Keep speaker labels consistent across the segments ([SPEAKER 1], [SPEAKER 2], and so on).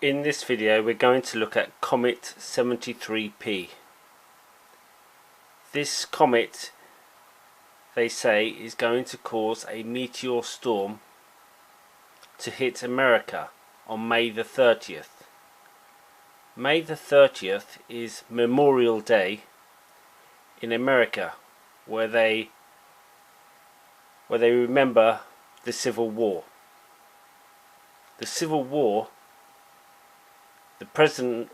[SPEAKER 1] In this video we're going to look at Comet 73P. This comet, they say, is going to cause a meteor storm to hit America on May the 30th. May the 30th is Memorial Day in America, where they remember the Civil War. The Civil War, the president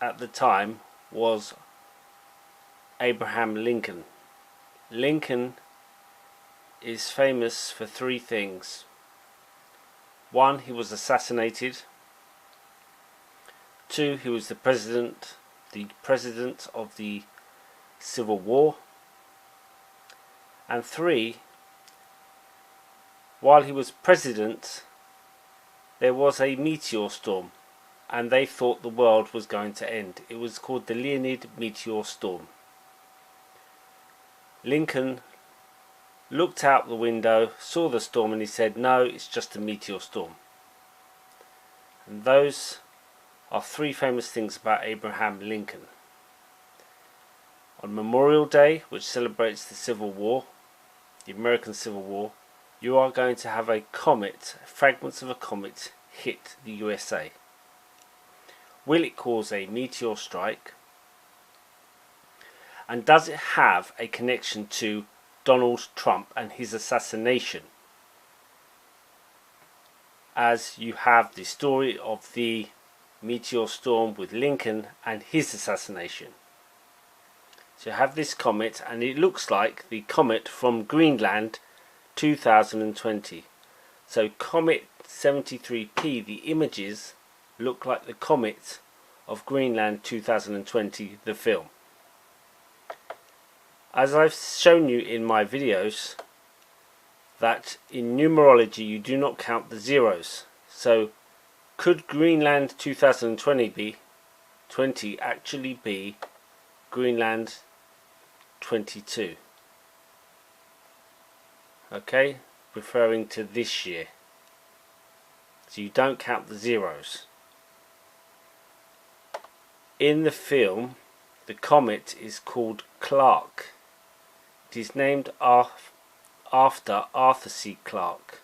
[SPEAKER 1] at the time was Abraham Lincoln. Lincoln is famous for three things. One, he was assassinated. Two, he was the president of the Civil War. And three, while he was president, there was a meteor storm, and they thought the world was going to end. It was called the Leonid Meteor Storm. Lincoln looked out the window, saw the storm, and he said, "No, it's just a meteor storm." And those are three famous things about Abraham Lincoln. On Memorial Day, which celebrates the Civil War, the American Civil War, you are going to have a comet, fragments of a comet, hit the USA. Will it cause a meteor strike? And does it have a connection to Donald Trump and his assassination? As you have the story of the meteor storm with Lincoln and his assassination. So you have this comet, and it looks like the comet from Greenland 2020. So Comet 73P, the images look like the comet of Greenland 2020, the film. As I've shown you in my videos, that in numerology you do not count the zeros. So could Greenland 2020 actually be Greenland 22? Okay, referring to this year. So you don't count the zeros. In the film, the comet is called Clark. It is named after Arthur C. Clarke.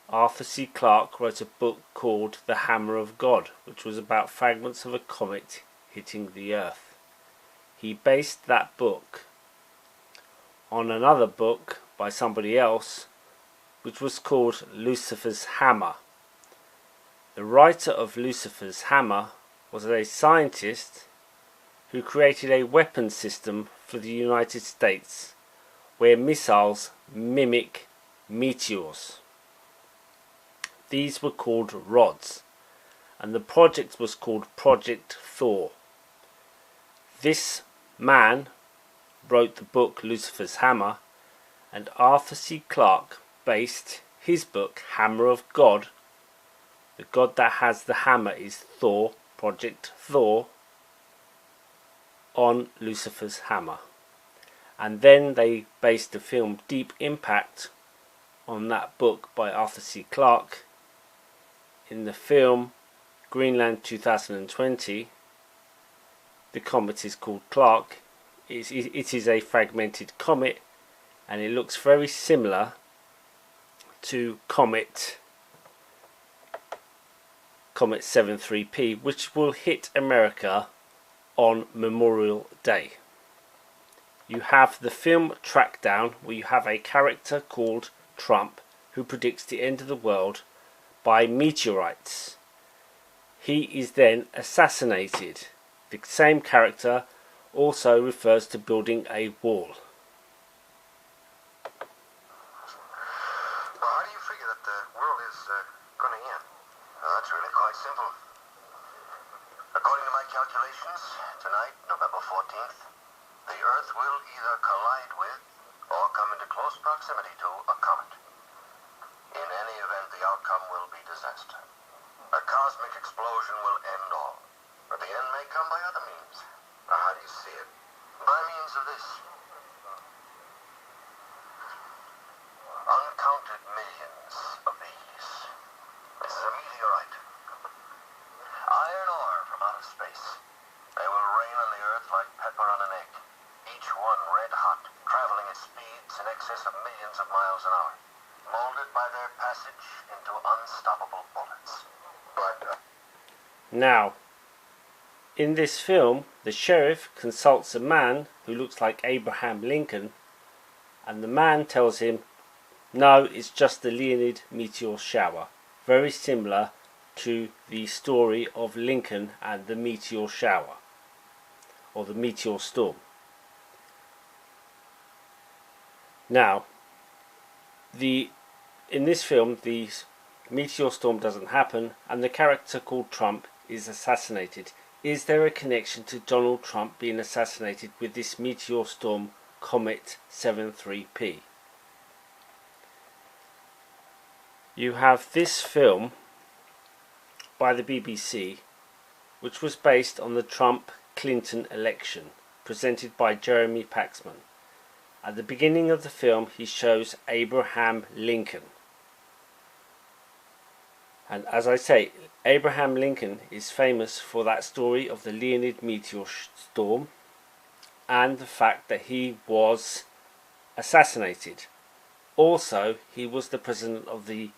[SPEAKER 1] Arthur C. Clarke wrote a book called The Hammer of God, which was about fragments of a comet hitting the Earth. He based that book on another book by somebody else, which was called Lucifer's Hammer. The writer of Lucifer's Hammer was a scientist who created a weapon system for the United States where missiles mimic meteors. These were called rods, and the project was called Project Thor. This man wrote the book Lucifer's Hammer, and Arthur C. Clarke based his book Hammer of God. The god that has the hammer is Thor, Project Thor, on Lucifer's Hammer. And then they based the film Deep Impact on that book by Arthur C. Clarke. In the film Greenland 2020, the comet is called Clark. It is a fragmented comet, and it looks very similar to Comet 73P, which will hit America on Memorial Day. You have the film Trackdown, where you have a character called Trump who predicts the end of the world by meteorites. He is then assassinated. The same character also refers to building a wall.
[SPEAKER 2] Well, how do you figure that the world is going to end? Well, that's really quite simple. According to my calculations, tonight, November 14th, the Earth will either collide with or come into close proximity to a comet. In any event, the outcome will be disaster. A cosmic explosion will end all, but the end may come by other means. Now, how do you see it? By means of this. Uncounted millions of these. This is a meteorite. pepper on an egg, each one red hot, traveling at speeds in excess of millions of miles an hour, molded by their passage into unstoppable bullets. But
[SPEAKER 1] Now, in this film, the sheriff consults a man who looks like Abraham Lincoln, and the man tells him, no, it's just the Leonid meteor shower. Very similar to the story of Lincoln and the meteor shower, or the meteor storm. Now, in this film, the meteor storm doesn't happen, and the character called Trump is assassinated. Is there a connection to Donald Trump being assassinated with this meteor storm Comet 73P? You have this film by the BBC, which was based on the Trump-Clinton election, presented by Jeremy Paxman. At the beginning of the film, he shows Abraham Lincoln. And as I say, Abraham Lincoln is famous for that story of the Leonid meteor storm and the fact that he was assassinated. Also, he was the president of the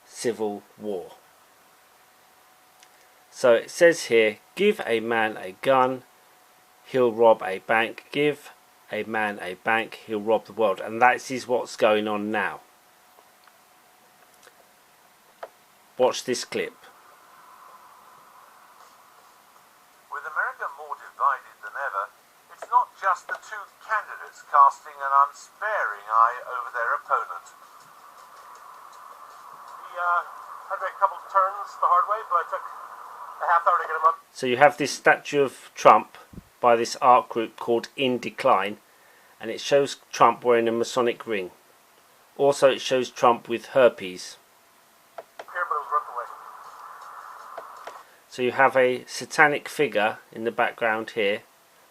[SPEAKER 1] Civil War. So it says here, give a man a gun, he'll rob a bank. Give a man a bank, he'll rob the world. And that is what's going on now. Watch this clip.
[SPEAKER 3] With America more divided than ever, it's not just the two candidates casting an unsparing eye over their opponent. He had to make a couple of turns the hard way, but it took a half hour to get him up.
[SPEAKER 1] So you have this statue of Trump by this art group called In Decline, and it shows Trump wearing a Masonic ring. Also it shows Trump with herpes. So you have a satanic figure in the background here,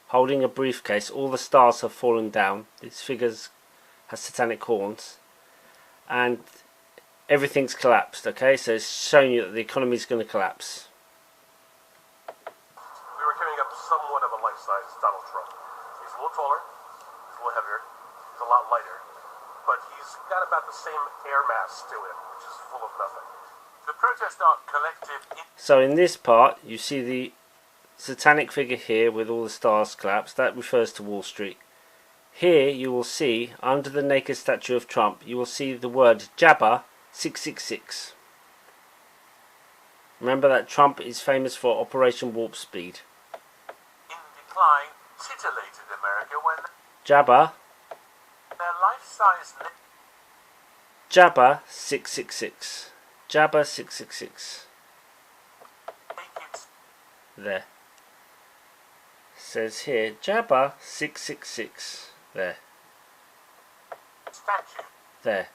[SPEAKER 1] holding a briefcase. All the stars have fallen down. This figure has satanic horns, and everything's collapsed. Okay, so it's showing you that the economy is going to collapse.
[SPEAKER 3] We were carrying up somewhat of a life-size Donald Trump. He's a little taller, he's a little heavier, he's a lot lighter, but he's got about the same air mass to him, which is full of nothing. The protest art collective.
[SPEAKER 1] So in this part, you see the satanic figure here with all the stars collapsed. That refers to Wall Street. Here you will see, under the naked statue of Trump, you will see the word Jabba 666. Remember that Trump is famous for Operation Warp Speed.
[SPEAKER 3] In Decline titillated America when
[SPEAKER 1] Jabba.
[SPEAKER 3] their life-size
[SPEAKER 1] Jabba 666. Jabba 666.
[SPEAKER 3] naked
[SPEAKER 1] There. Says here Jabba 666. There.
[SPEAKER 3] statue.
[SPEAKER 1] There.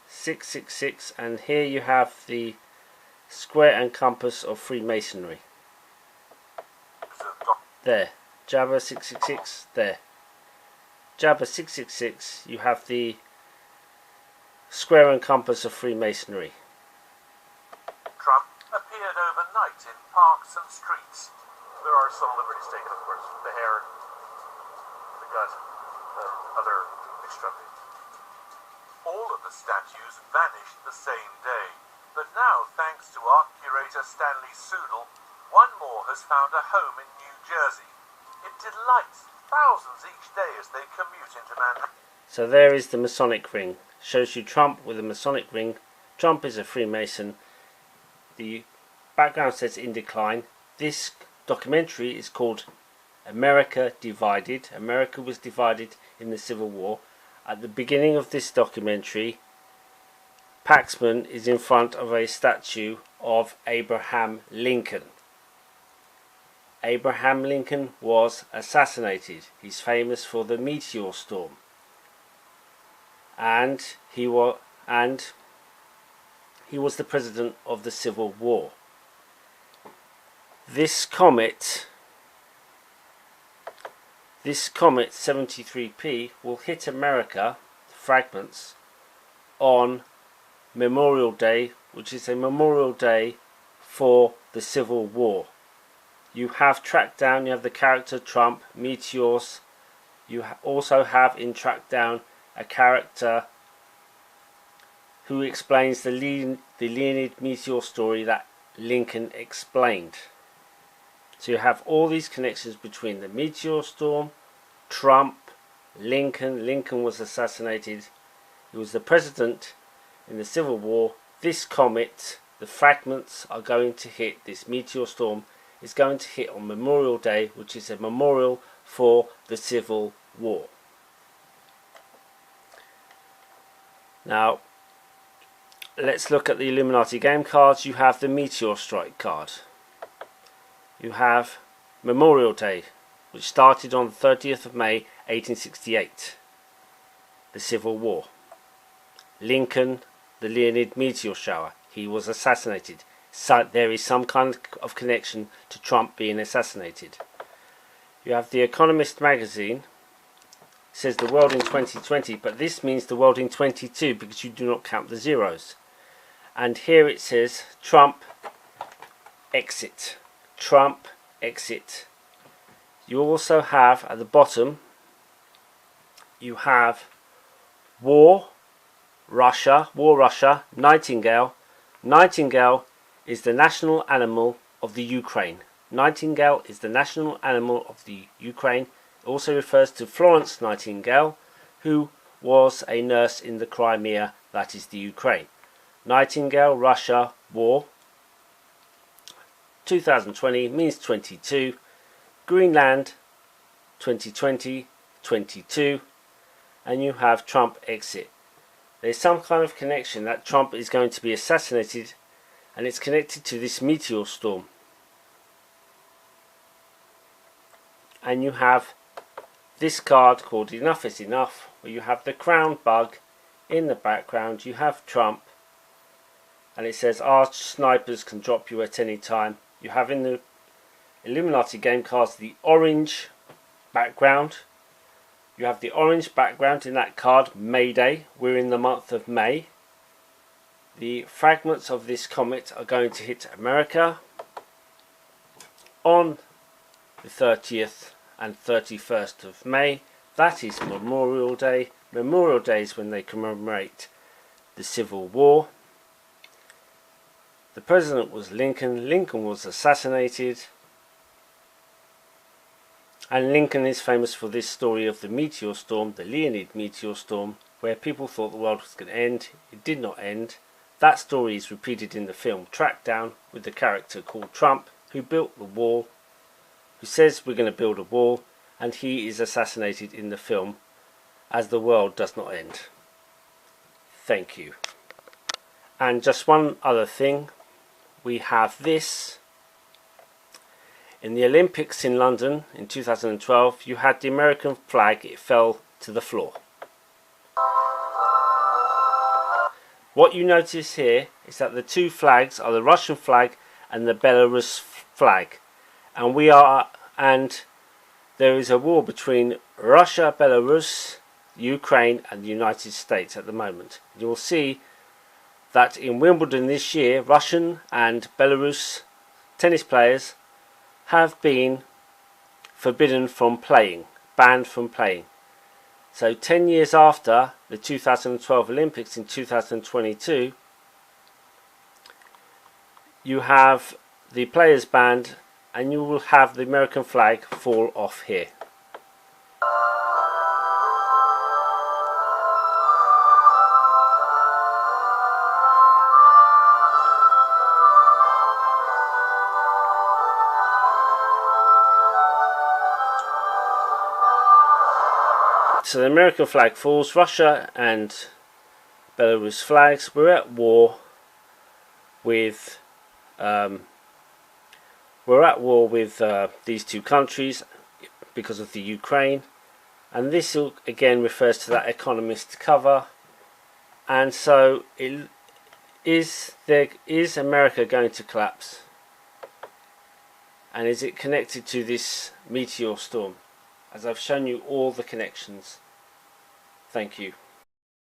[SPEAKER 1] 666, and here you have the square and compass of Freemasonry. There. Jabba 666. There. Jabba 666. You have the square and compass of Freemasonry.
[SPEAKER 3] Trump appeared overnight in parks and streets. There are some liberties taken, of course. The hair, the gut, and other extremities. All of the statues vanished the same day. But now, thanks to art curator Stanley Soodle, one more has found a home in New Jersey. It delights thousands each day as they commute into Manhattan.
[SPEAKER 1] So there is the Masonic ring. Shows you Trump with a Masonic ring. Trump is a Freemason. The background says In Decline. This documentary is called America Divided. America was divided in the Civil War. At the beginning of this documentary, Paxman is in front of a statue of Abraham Lincoln. Abraham Lincoln was assassinated. He's famous for the Meteor storm. And he was the president of the Civil War. This comet 73P will hit America, fragments, on Memorial Day, which is a memorial day for the Civil War. You have Trackdown, you have the character Trump, Meteors. You also have in Trackdown a character who explains the Leonid Meteor story that Lincoln explained. So you have all these connections between the meteor storm, Trump, Lincoln. Lincoln was assassinated. He was the president in the Civil War. This comet, the fragments are going to hit, this meteor storm is going to hit on Memorial Day, which is a memorial for the Civil War. Now, let's look at the Illuminati game cards. You have the Meteor Strike card. You have Memorial Day, which started on the 30th of May 1868, the Civil War. Lincoln, the Leonid meteor shower, he was assassinated. So there is some kind of connection to Trump being assassinated. You have The Economist magazine. It says the world in 2020, but this means the world in 22 because you do not count the zeros. And here it says Trump exit. Trump exit. You also have at the bottom, you have war Russia, Nightingale. Nightingale is the national animal of the Ukraine. Nightingale is the national animal of the Ukraine. It also refers to Florence Nightingale, who was a nurse in the Crimea, that is the Ukraine. Nightingale, Russia, war. 2020 means 22. Greenland, 2020, 22. And you have Trump exit. There's some kind of connection that Trump is going to be assassinated, and it's connected to this meteor storm. And you have this card called Enough is Enough, where you have the crown bug in the background. You have Trump, and it says our snipers can drop you at any time. You have in the Illuminati game cards the orange background. You have the orange background in that card, May Day. We're in the month of May. The fragments of this comet are going to hit America on the 30th and 31st of May. That is Memorial Day. Memorial Day is when they commemorate the Civil War. The president was Lincoln. Lincoln was assassinated. And Lincoln is famous for this story of the meteor storm, the Leonid meteor storm, where people thought the world was going to end. It did not end. That story is repeated in the film Trackdown with the character called Trump, who built the wall, who says we're going to build a wall, and he is assassinated in the film as the world does not end. Thank you. And just one other thing, we have this. In the Olympics in London in 2012, you had the American flag, it fell to the floor. What you notice here is that the two flags are the Russian flag and the Belarus flag. And there is a war between Russia, Belarus, Ukraine and the United States at the moment. You will see that in Wimbledon this year, Russian and Belarus tennis players have been forbidden from playing, banned from playing. So 10 years after the 2012 Olympics in 2022, you have the players banned and you will have the American flag fall off here. So the American flag falls. Russia and Belarus flags. We're at war with these two countries because of the Ukraine, and this again refers to that Economist cover. And so, is America going to collapse? And is it connected to this meteor storm? As I've shown you all the connections. Thank you.